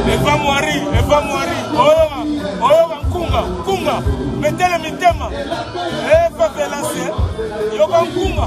Eva Moari, Oyoga Kunga, mettez-le mitema, Eva Velase, Yoga Kunga.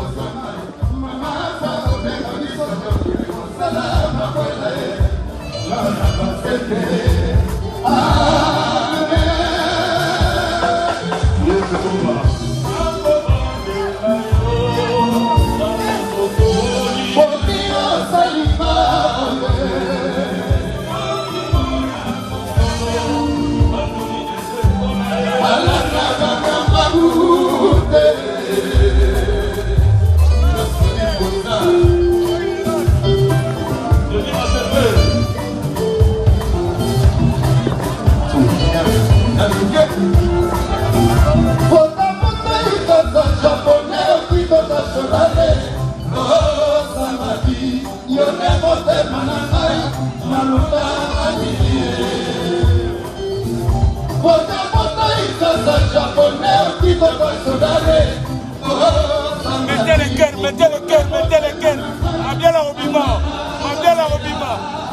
Mettez le cœur,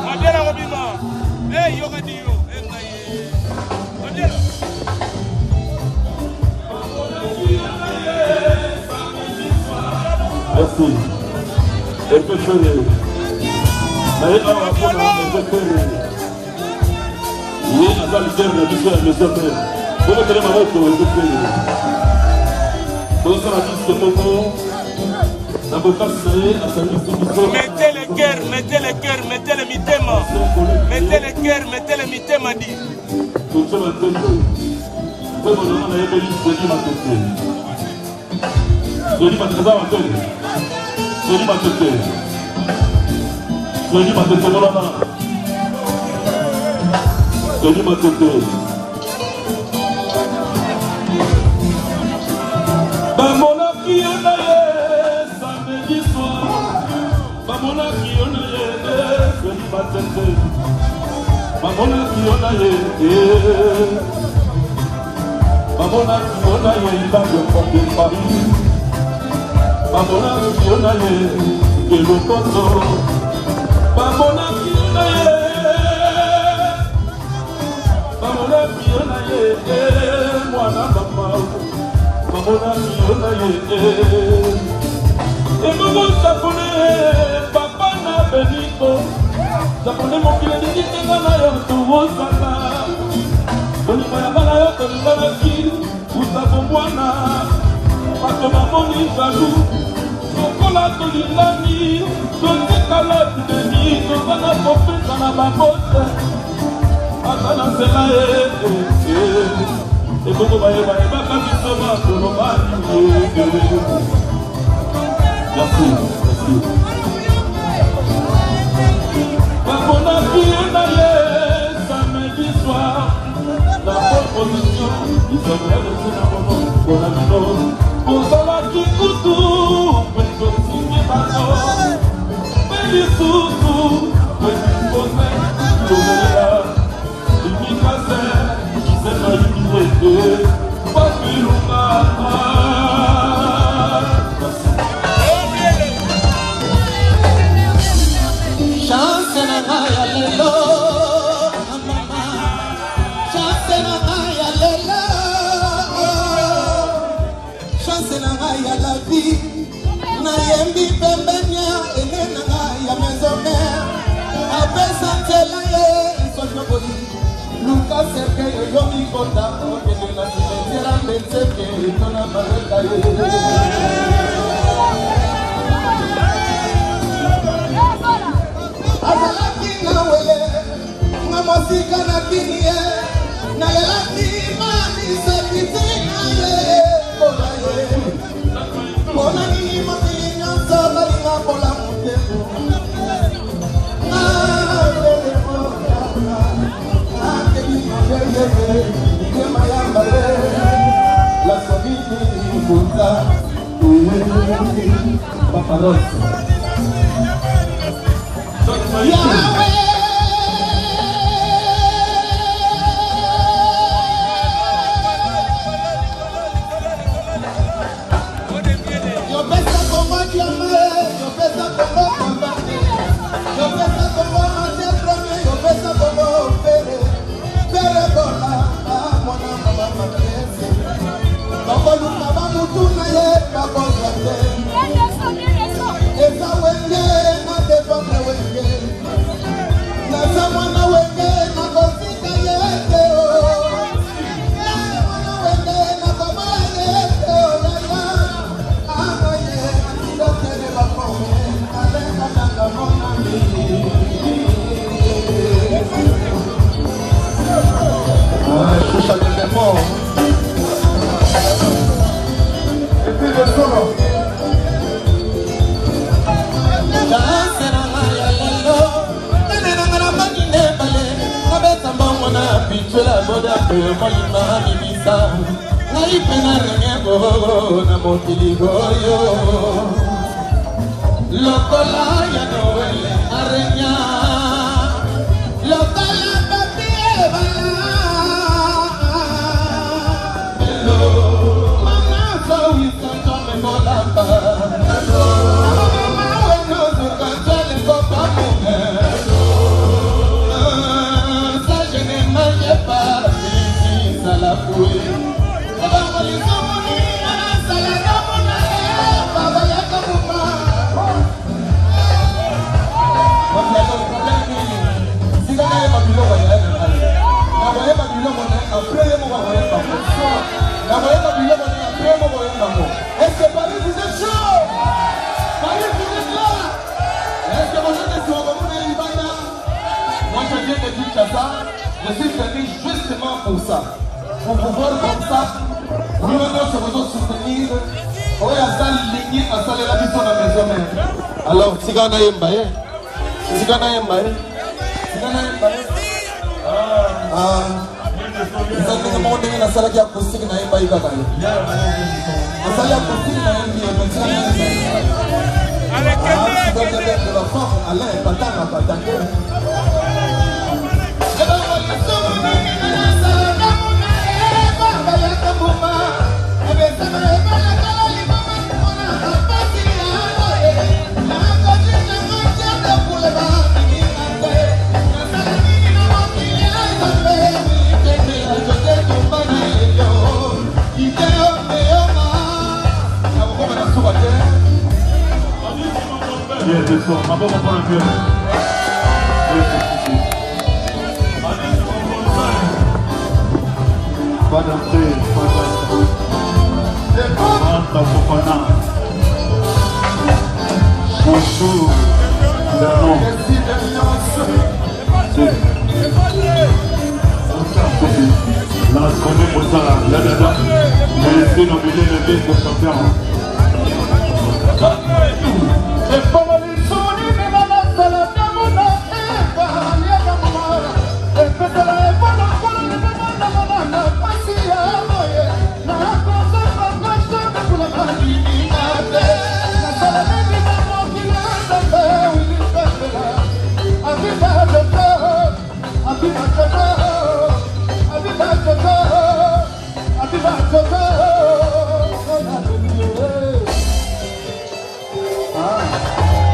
Mabiala Robima, hey, Yoga Dio, Mabiala. Merci. Elle peut faire. Mais elle peut faire. Oui, dans le cœur de l'histoire de l'État. Vous me tenez ma voix pour le faire. Dans la liste de Momo. Mettez le cœur, mettez le mitema. Mettez le cœur, mettez le mitema dit. Mamona kiona ye, il va de porter Paris. Mamona kiona ye, que le coto. Mamona kiona ye, moi na papa. Mamona kiona ye, et maman japonais, papa na benito. Japonais mon kile di tinga na yo tuwosana. Boni maya bana yo tolibana ki usabo mwana. Pato mamoni jalu. Sokola tolilani. Totikala tudeni. Tozana popesa na babote. Atana sela e koko baye baka bisoma kolomani. Merci. Mamona kiona ye, samedi soir. La proposition, ils sont vrais de tout le monde. Pour la minore, pour la kikutu, mais aussi mes bateaux. Mais les sous-sous, mais les posés, l'oméla, les micassés, qui s'est maïmité, pas plus Nayembi pembenya elena ya mezome apesa tela ye sojobodi Luka seke yo mi konda okene na sitera metseke tona baraka ye Nakosika na kinie na lelaki mani sakitina ye Bola ye Bona nini makinya sabali nga bola muteko La solidity puta Paparoso Yahweh Yo pesa como llame Yo pesa como combate Yo pesa como hacia trame Yo pesa como pere Pere bola Mwana mama matrese Bako luka bamutuna ye Bako zate Esa wenge Na defamne wenge Na samwana wenge Na kosika yete Na samwana wenge Na komala yete Ano ye Ando tere bakome Ale katanga mona mi Escucha el temor Et puis le solo Pichola boda pe molima bibisa na ipena rengo na motiligoyo lokola ya noele arenya lokola papie bala hello mama so we can come mola pa hello mama we no so can tell for papa la fouille. Est-ce que Paris vous êtes chaud? Paris vous êtes là? Est-ce que vous êtes sur le Ibana? Moi je viens de Kinshasa, je suis venu justement pour ça. Pour pouvoir comme ça, nous se faisons soutenir. Oui, à ça, ligné, à ça, les habits sont dans la maison même. Alors, Tigana Yembaye. Tigana Yembaye. Tigana Yembaye. Vous avez demandé à ça qui a posté na Yembaye Kakayo. À ça, il a posté na Yembaye. Vous avez de la forme, Alain, Patana, Patana. Pas d'entrée, pas d'entrée. Chouchou, Vernon. La seconde pour ça, la dada. J'ai été nominé le vice champion. Et pour les souvenirs, mais la salade de mon âme, et pas la maman. Et peut-être la bonne enfant, les mamans, la maman, pas si à moyen. La cause de la gauche, de la maladie, la salade de maman qui l'a fait, oui, il fait là. Aviva de cœur, aviva de cœur, aviva de cœur, aviva de cœur. Ah.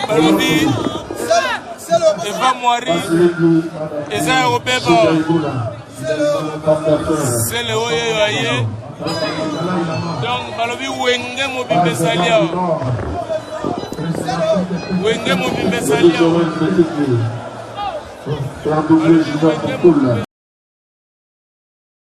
balobi Eva Moari Eza Obeba c'est le oye yoye donc balobi wenge mobimbe salia wenge mobimbe salia